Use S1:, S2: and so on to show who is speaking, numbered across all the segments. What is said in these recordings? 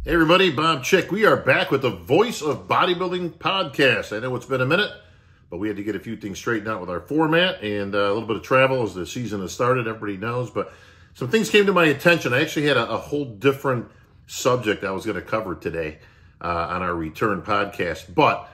S1: Hey everybody, Bob Chick. We are back with the Voice of Bodybuilding podcast. I know it's been a minute, but we had to get a few things straightened out with our format and a little bit of travel as the season has started, everybody knows. But some things came to my attention. I actually had a whole different subject I was going to cover today on our return podcast. But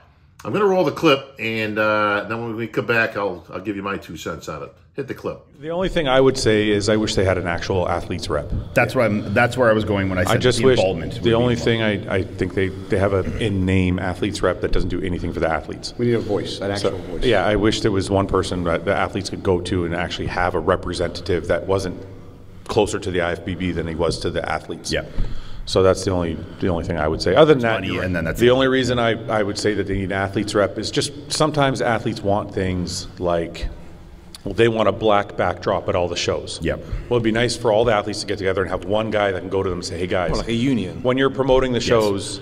S1: I'm going to roll the clip, and then when we come back, I'll give you my 2 cents on it. Hit the clip.
S2: The only thing I would say is I wish they had an actual athletes rep.
S3: That's where I was going when I said
S2: I just
S3: the
S2: wish
S3: involvement.
S2: The only thing I think they have an in-name athletes rep that doesn't do anything for the athletes.
S4: We need a voice, an actual voice.
S2: Yeah, I wish there was one person that the athletes could go to and actually have a representative that wasn't closer to the IFBB than he was to the athletes.
S3: Yeah.
S2: So that's the only thing I would say. Other than that,
S3: and then that's
S2: the only reason I would say that they need an athletes rep is just sometimes athletes want things like, well, they want a black backdrop at all the shows.
S3: Yep.
S2: Well, it'd be nice for all the athletes to get together and have one guy that can go to them and say, hey guys,
S4: like a union.
S2: When you're promoting the shows,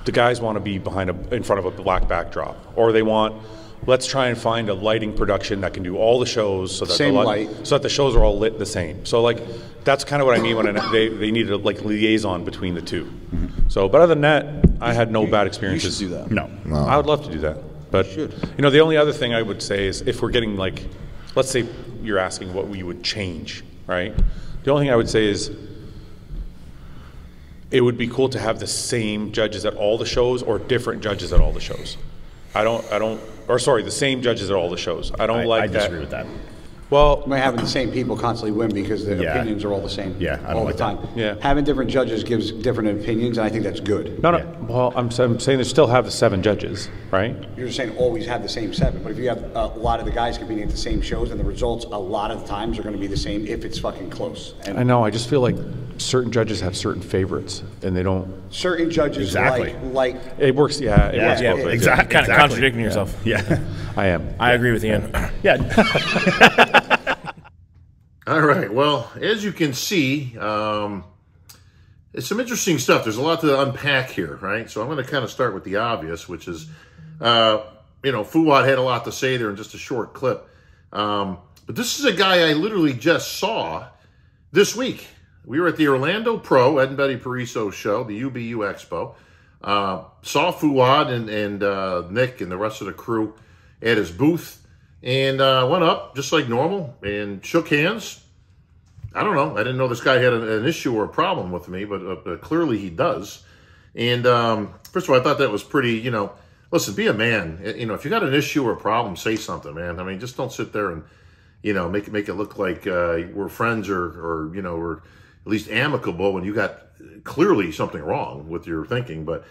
S2: the guys want to be in front of a black backdrop, or they want, let's try and find a lighting production that can do all the shows so that so that the shows are all lit the same. So like that's kind of what I mean when they need a like liaison between the two. Mm-hmm. So, but other than that, I had no bad experiences.
S4: You should do that.
S3: No.
S2: I would love to do that. But you know, the only other thing I would say is if we're getting like, let's say you're asking what we would change, right? The only thing I would say is it would be cool to have the same judges at all the shows or different judges at all the shows. The same judges at all the shows. I
S3: disagree with that.
S2: Well,
S4: By having the same people constantly win because the opinions are all the same.
S3: Yeah, I don't
S4: all
S3: like
S4: the time.
S3: that.
S2: Yeah.
S4: Having different judges gives different opinions, and I think that's good.
S2: No.
S3: Yeah.
S2: Well, I'm saying they still have the 7 judges, right?
S4: You're just saying always have the same 7, but if you have a lot of the guys competing at the same shows, and the results a lot of the times are going to be the same if it's fucking close. And
S2: I know. I just feel like certain judges have certain favorites, and they don't.
S4: certain judges like
S2: It works. Yeah, it works both ways.
S3: Exactly.
S5: Kind of contradicting yourself.
S3: Yeah.
S2: I am.
S5: I agree with Ian.
S3: Yeah.
S1: All right. Well, as you can see, it's some interesting stuff. There's a lot to unpack here, right? So I'm going to kind of start with the obvious, which is, Fouad had a lot to say there in just a short clip. But this is a guy I literally just saw this week. We were at the Orlando Pro, Ed and Betty Pariso show, the UBU Expo. Saw Fouad and Nick and the rest of the crew at his booth. And went up just like normal and shook hands. I don't know. I didn't know this guy had an issue or a problem with me, but clearly he does. And first of all, I thought that was pretty, listen, be a man. If you got an issue or a problem, say something, man. I mean, just don't sit there and, make it look like we're friends or we're at least amicable when you got clearly something wrong with your thinking. But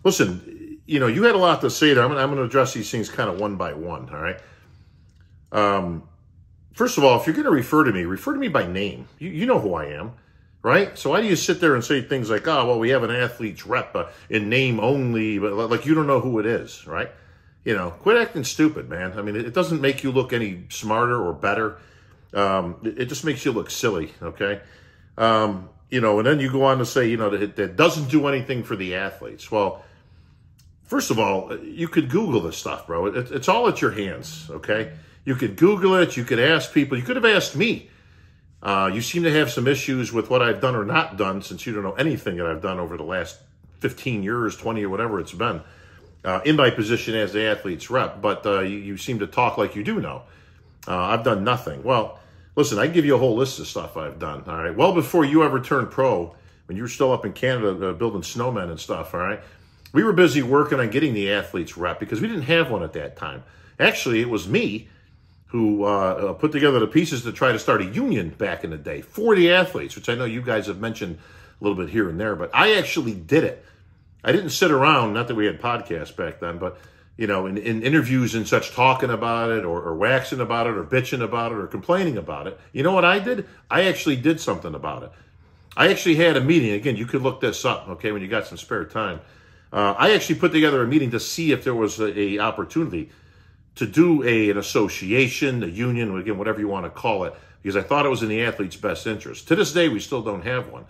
S1: listen, you had a lot to say there. I'm going to address these things kind of one by one, all right? First of all, if you're going to refer to me by name. You know who I am, right? So why do you sit there and say things like, oh, well, we have an athlete's rep in name only, but like you don't know who it is, right? Quit acting stupid, man. I mean, it doesn't make you look any smarter or better. It just makes you look silly, okay? And then you go on to say, that doesn't do anything for the athletes. Well, first of all, you could Google this stuff, bro. It's all at your hands, okay? You could Google it. You could ask people. You could have asked me. You seem to have some issues with what I've done or not done since you don't know anything that I've done over the last 15 years, 20 or whatever it's been in my position as the athlete's rep. But you seem to talk like you do know. I've done nothing. Well, listen, I can give you a whole list of stuff I've done, all right? Well before you ever turned pro, when you were still up in Canada building snowmen and stuff, all right? We were busy working on getting the athlete's rep because we didn't have one at that time. Actually, it was me who put together the pieces to try to start a union back in the day for the athletes, which I know you guys have mentioned a little bit here and there, but I actually did it. I didn't sit around, not that we had podcasts back then, but, in interviews and such, talking about it or waxing about it or bitching about it or complaining about it. You know what I did? I actually did something about it. I actually had a meeting. Again, you could look this up, okay, when you got some spare time. I actually put together a meeting to see if there was a opportunity to do an association, a union, again, whatever you want to call it, because I thought it was in the athlete's best interest. To this day, we still don't have one.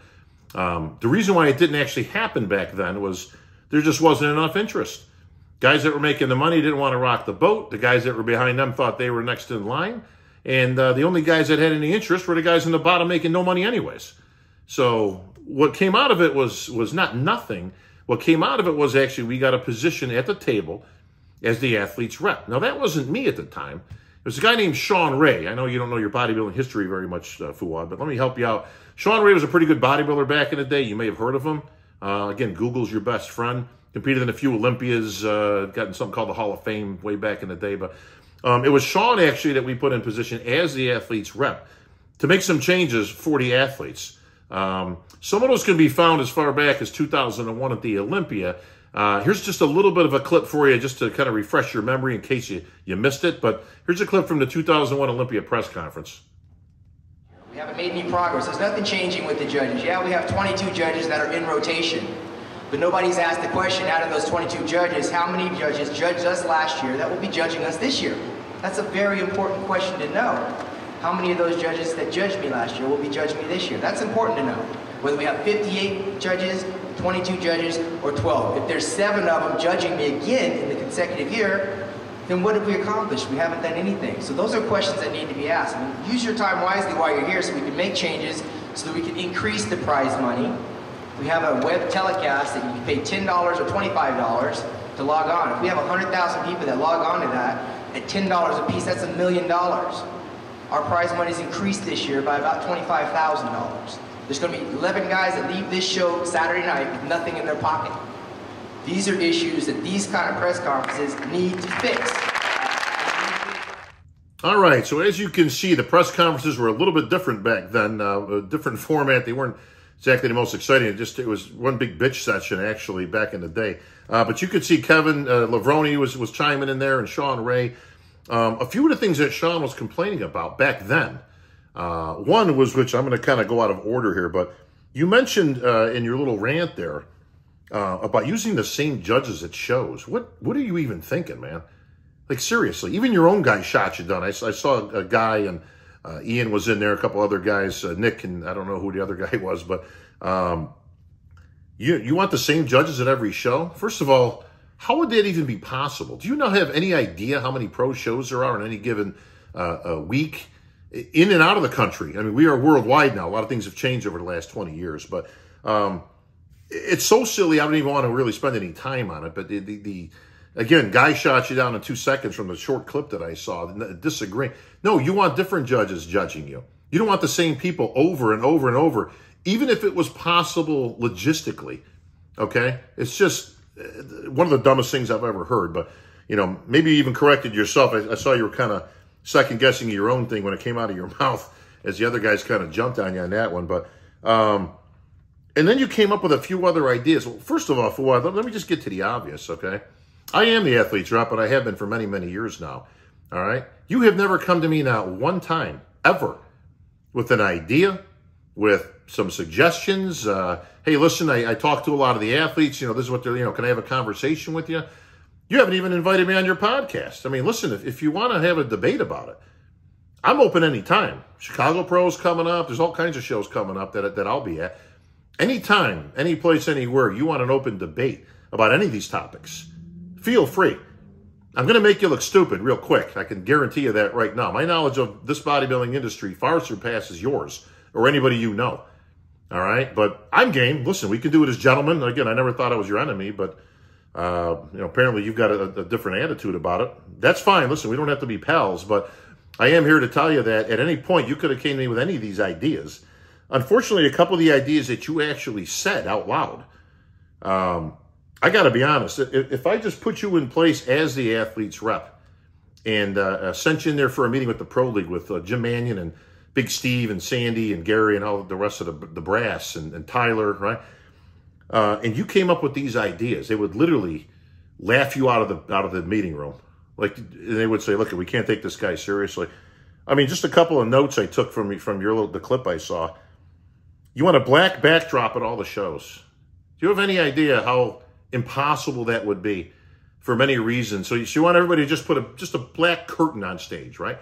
S1: The reason why it didn't actually happen back then was there just wasn't enough interest. Guys that were making the money didn't want to rock the boat. The guys that were behind them thought they were next in line. And the only guys that had any interest were the guys in the bottom making no money anyways. So what came out of it was not nothing. What came out of it was actually we got a position at the table as the athletes rep. Now, that wasn't me at the time. It was a guy named Sean Ray. I know you don't know your bodybuilding history very much, Fouad, but let me help you out. Sean Ray was a pretty good bodybuilder back in the day. You may have heard of him. Again, Google's your best friend. Competed in a few Olympias, got in something called the Hall of Fame way back in the day. But it was Sean, actually, that we put in position as the athletes rep to make some changes for the athletes. Some of those can be found as far back as 2001 at the Olympia. Here's just a little bit of a clip for you just to kind of refresh your memory in case you missed it. But here's a clip from the 2001 Olympia press conference.
S6: We haven't made any progress. There's nothing changing with the judges. Yeah, we have 22 judges that are in rotation. But nobody's asked the question, out of those 22 judges, how many judges judged us last year that will be judging us this year? That's a very important question to know. How many of those judges that judged me last year will be judging me this year? That's important to know. Whether we have 58 judges, 22 judges, or 12. If there's 7 of them judging me again in the consecutive year, then what have we accomplished? We haven't done anything. So those are questions that need to be asked. I mean, use your time wisely while you're here so we can make changes, so that we can increase the prize money. We have a web telecast that you can pay $10 or $25 to log on. If we have 100,000 people that log on to that, at $10 a piece, that's $1 million. Our prize money's increased this year by about $25,000. There's going to be 11 guys that leave this show Saturday night with nothing in their pocket. These are issues that these kind of press conferences need to fix.
S1: All right, so as you can see, the press conferences were a little bit different back then, a different format. They weren't exactly the most exciting. It was one big bitch session, actually, back in the day. But you could see Kevin Lavroni was chiming in there, and Sean Ray. A few of the things that Sean was complaining about back then, one was, which I'm going to kind of go out of order here, but you mentioned in your little rant there about using the same judges at shows. What are you even thinking, man? Like, seriously, even your own guy shot you down. I saw a guy, and Ian was in there, a couple other guys, Nick, and I don't know who the other guy was, but you want the same judges at every show? First of all, how would that even be possible? Do you not have any idea how many pro shows there are in any given week in and out of the country? I mean, we are worldwide now. A lot of things have changed over the last 20 years, but it's so silly. I don't even want to really spend any time on it. But again, guy shot you down in 2 seconds from the short clip that I saw, disagreeing. No, you want different judges judging you. You don't want the same people over and over and over, even if it was possible logistically, okay? It's just one of the dumbest things I've ever heard. But, you know, maybe you even corrected yourself. I saw you were kind of second-guessing your own thing when it came out of your mouth as the other guys kind of jumped on you on that one. But and then you came up with a few other ideas. Well, first of all, Fouad, let me just get to the obvious, okay? I am the athlete's rep, and I have been for many, many years now, all right? You have never come to me not one time, ever, with an idea, with some suggestions. Hey, listen, I talked to a lot of the athletes. You know, this is what they're, you know, can I have a conversation with you? You haven't even invited me on your podcast. I mean, listen, if you want to have a debate about it, I'm open anytime. Chicago Pro's coming up. There's all kinds of shows coming up that I'll be at. Anytime, any place, anywhere, you want an open debate about any of these topics, feel free. I'm going to make you look stupid real quick. I can guarantee you that right now. My knowledge of this bodybuilding industry far surpasses yours or anybody you know. All right? But I'm game. Listen, we can do it as gentlemen. Again, I never thought I was your enemy, but you know, apparently you've got a different attitude about it. That's fine. Listen, we don't have to be pals, but I am here to tell you that at any point you could have came to me with any of these ideas. Unfortunately, a couple of the ideas that you actually said out loud, I got to be honest, if I just put you in place as the athlete's rep and sent you in there for a meeting with the Pro League with Jim Mannion and Big Steve and Sandy and Gary and all the rest of the brass and Tyler, right? And you came up with these ideas, they would literally laugh you out of the meeting room. Like, they would say, look, we can't take this guy seriously. I mean, just a couple of notes I took from the clip I saw. You want a black backdrop at all the shows. Do you have any idea how impossible that would be for many reasons? So you want everybody to just put a black curtain on stage, right?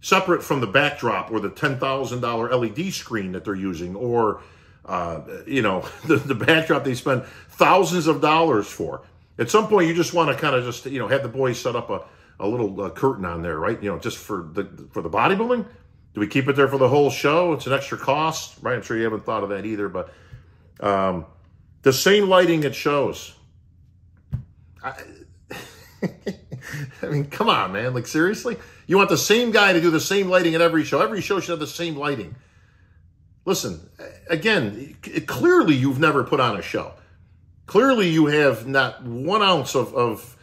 S1: Separate from the backdrop or the $10,000 LED screen that they're using, or you know, the backdrop they spend thousands of dollars for. At some point, you just want to kind of just, you know, have the boys set up a little curtain on there, right? You know, just for the bodybuilding. Do we keep it there for the whole show? It's an extra cost, right? I'm sure you haven't thought of that either, but The same lighting at shows. I mean, come on, man. Like, seriously? You want the same guy to do the same lighting at every show? Every show should have the same lighting. Listen, again, clearly you've never put on a show. Clearly you have not 1 ounce of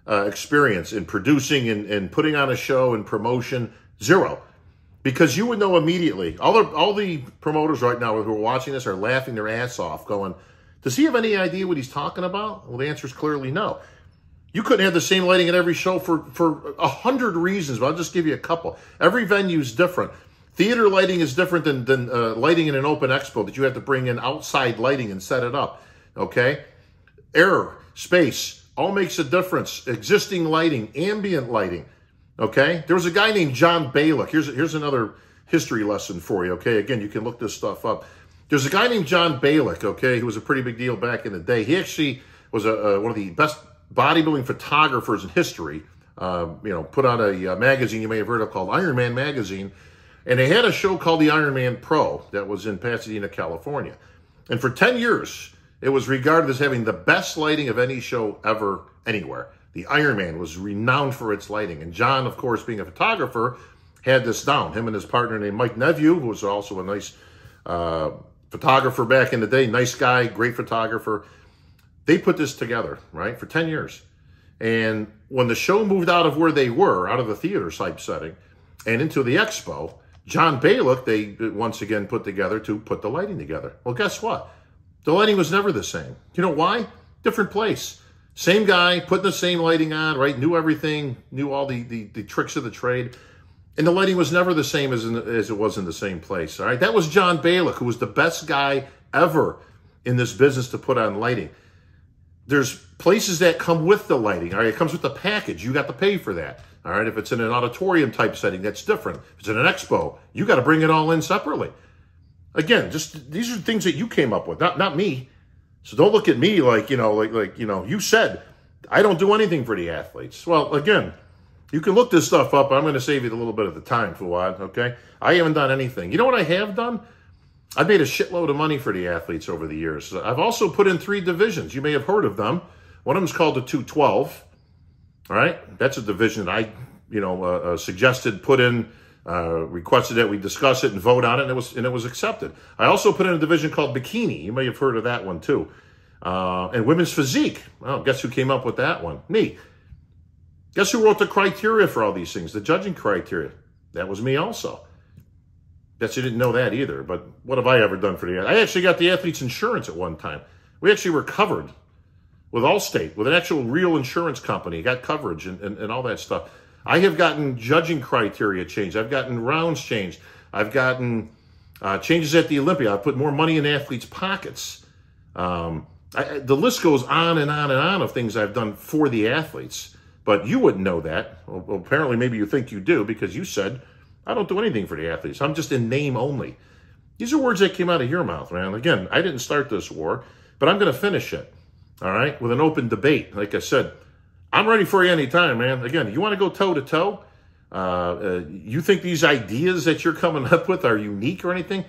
S1: experience in producing and putting on a show and promotion. Zero. Because you would know immediately. All the promoters right now who are watching this are laughing their ass off going, does he have any idea what he's talking about? Well, the answer is clearly no. You couldn't have the same lighting at every show for 100 reasons, but I'll just give you a couple. Every venue is different. Theater lighting is different than lighting in an open expo that you have to bring in outside lighting and set it up, okay? Air, space, all makes a difference. Existing lighting, ambient lighting, okay? There was a guy named John Balick. Here's another history lesson for you, okay? Again, you can look this stuff up. There's a guy named John Balick, okay, who was a pretty big deal back in the day. He actually was one of the best bodybuilding photographers in history. Put out a magazine you may have heard of called Iron Man Magazine. And they had a show called the Iron Man Pro that was in Pasadena, California. And for 10 years, it was regarded as having the best lighting of any show ever, anywhere. The Iron Man was renowned for its lighting. And John, of course, being a photographer, had this down. Him and his partner named Mike Nevue, who was also a nice photographer back in the day, nice guy, great photographer. They put this together, right, for 10 years. And when the show moved out of where they were, out of the theater type setting, and into the expo, John Balick, they once again put together to put the lighting together. Well, guess what? The lighting was never the same. You know why? Different place. Same guy, putting the same lighting on, right? Knew everything, knew all the tricks of the trade. And the lighting was never the same as it was in the same place, all right? That was John Balick, who was the best guy ever in this business to put on lighting. There's places that come with the lighting, all right? It comes with the package. You got to pay for that. All right, if it's in an auditorium type setting, that's different. If it's in an expo, you got to bring it all in separately. Again, just these are things that you came up with, not me. So don't look at me like, you said, I don't do anything for the athletes. Well, again, you can look this stuff up. I'm going to save you a little bit of the time, Fouad, okay? I haven't done anything. You know what I have done? I've made a shitload of money for the athletes over the years. I've also put in 3 divisions. You may have heard of them. One of them is called the 212. All right, that's a division that I, suggested, put in, requested that we discuss it and vote on it, and it was accepted. I also put in a division called bikini. You may have heard of that one too, and women's physique. Well, guess who came up with that one? Me. Guess who wrote the criteria for all these things? The judging criteria. That was me also. Guess you didn't know that either. But what have I ever done for the? I actually got the athletes' insurance at one time. We actually were covered with Allstate, with an actual real insurance company, got coverage and all that stuff. I have gotten judging criteria changed. I've gotten rounds changed. I've gotten changes at the Olympia. I've put more money in athletes' pockets. The list goes on and on and on of things I've done for the athletes. But you wouldn't know that. Well, apparently maybe you think you do because you said, I don't do anything for the athletes. I'm just in name only. These are words that came out of your mouth, man. Again, I didn't start this war, but I'm going to finish it. All right, with an open debate. Like I said, I'm ready for you anytime, man. Again, you want to go toe-to-toe? You think these ideas that you're coming up with are unique or anything?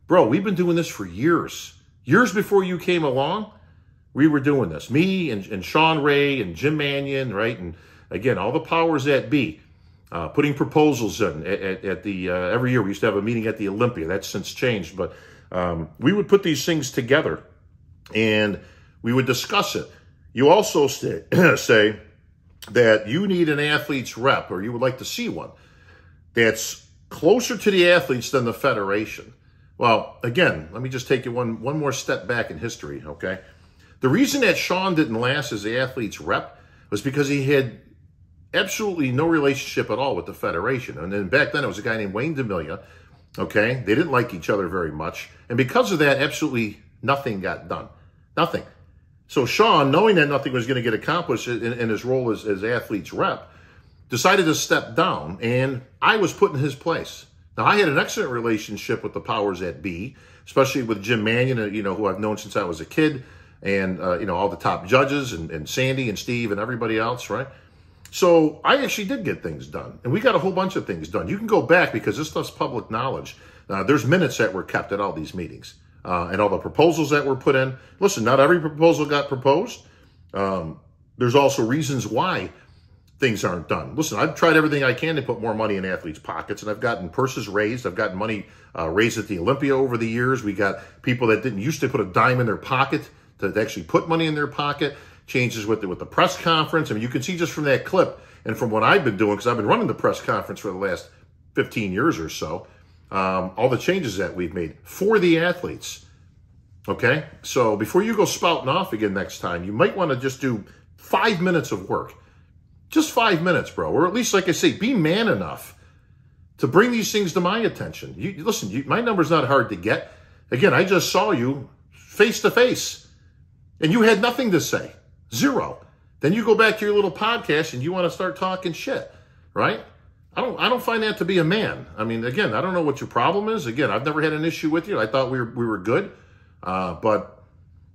S1: Bro, we've been doing this for years. Years before you came along, we were doing this. Me and Sean Ray and Jim Mannion, right? And again, all the powers that be, putting proposals in at the, every year we used to have a meeting at the Olympia. That's since changed, but we would put these things together and we would discuss it. You also say that you need an athlete's rep, or you would like to see one, that's closer to the athletes than the federation. Well, again, let me just take you one more step back in history, okay? The reason that Sean didn't last as the athlete's rep was because he had absolutely no relationship at all with the federation. And then back then it was a guy named Wayne DeMilia, okay? They didn't like each other very much. And because of that, absolutely nothing got done. Nothing. So Sean, knowing that nothing was going to get accomplished in his role as athlete's rep, decided to step down, and I was put in his place. Now, I had an excellent relationship with the powers that be, especially with Jim Mannion, who I've known since I was a kid, and, all the top judges, and Sandy and Steve and everybody else, right? So I actually did get things done, and we got a whole bunch of things done. You can go back because this stuff's public knowledge. There's minutes that were kept at all these meetings. and all the proposals that were put in. Listen, not every proposal got proposed. There's also reasons why things aren't done. Listen, I've tried everything I can to put more money in athletes' pockets, and I've gotten purses raised. I've gotten money raised at the Olympia over the years. We got people that didn't used to put a dime in their pocket to actually put money in their pocket. Changes with the press conference. I mean, you can see just from that clip and from what I've been doing, because I've been running the press conference for the last 15 years or so, all the changes that we've made for the athletes. Okay? So before you go spouting off again next time, you might want to just do 5 minutes of work. Just 5 minutes, bro. Or at least, like I say, be man enough to bring these things to my attention. Listen, my number's not hard to get. Again, I just saw you face to face, and you had nothing to say. Zero. Then you go back to your little podcast and you want to start talking shit, right? I don't find that to be a man. I mean, again, I don't know what your problem is. Again, I've never had an issue with you. I thought we were good. But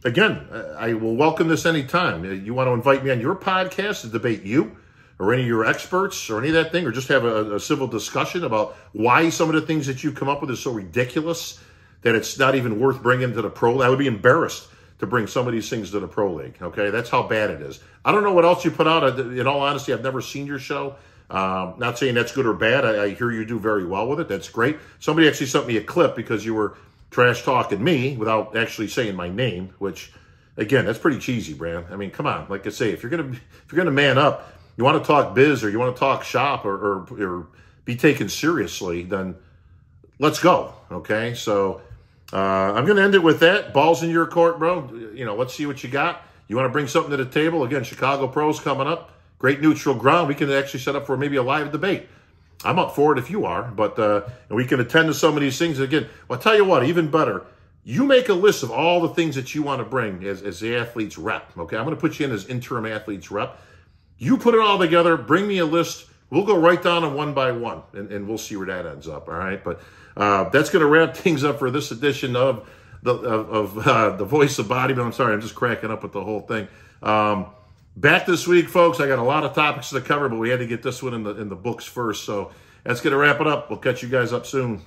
S1: again, I will welcome this anytime. You want to invite me on your podcast to debate you or any of your experts or any of that thing, or just have a civil discussion about why some of the things that you come up with is so ridiculous that it's not even worth bringing to the pro. I would be embarrassed to bring some of these things to the pro league. Okay, that's how bad it is. I don't know what else you put out. In all honesty, I've never seen your show. Not saying that's good or bad. I hear you do very well with it. That's great. Somebody actually sent me a clip because you were trash talking me without actually saying my name, which again, that's pretty cheesy, Brand. I mean, come on. Like I say, if you're gonna man up, you want to talk biz or you want to talk shop or be taken seriously, then let's go. Okay, so I'm going to end it with that. Ball's in your court, bro. You know, let's see what you got. You want to bring something to the table? Again, Chicago Pros coming up. Great neutral ground. We can actually set up for maybe a live debate. I'm up for it if you are, but and we can attend to some of these things. Again, well, I'll tell you what, even better, you make a list of all the things that you want to bring as the athletes rep. Okay, I'm going to put you in as interim athletes rep. You put it all together, bring me a list. We'll go right down them one by one, and we'll see where that ends up. All right, but that's going to wrap things up for this edition of the Voice of Bodybuilding. I'm sorry, I'm just cracking up with the whole thing. Back this week, folks. I got a lot of topics to cover, but we had to get this one in the books first. So that's going to wrap it up. We'll catch you guys up soon.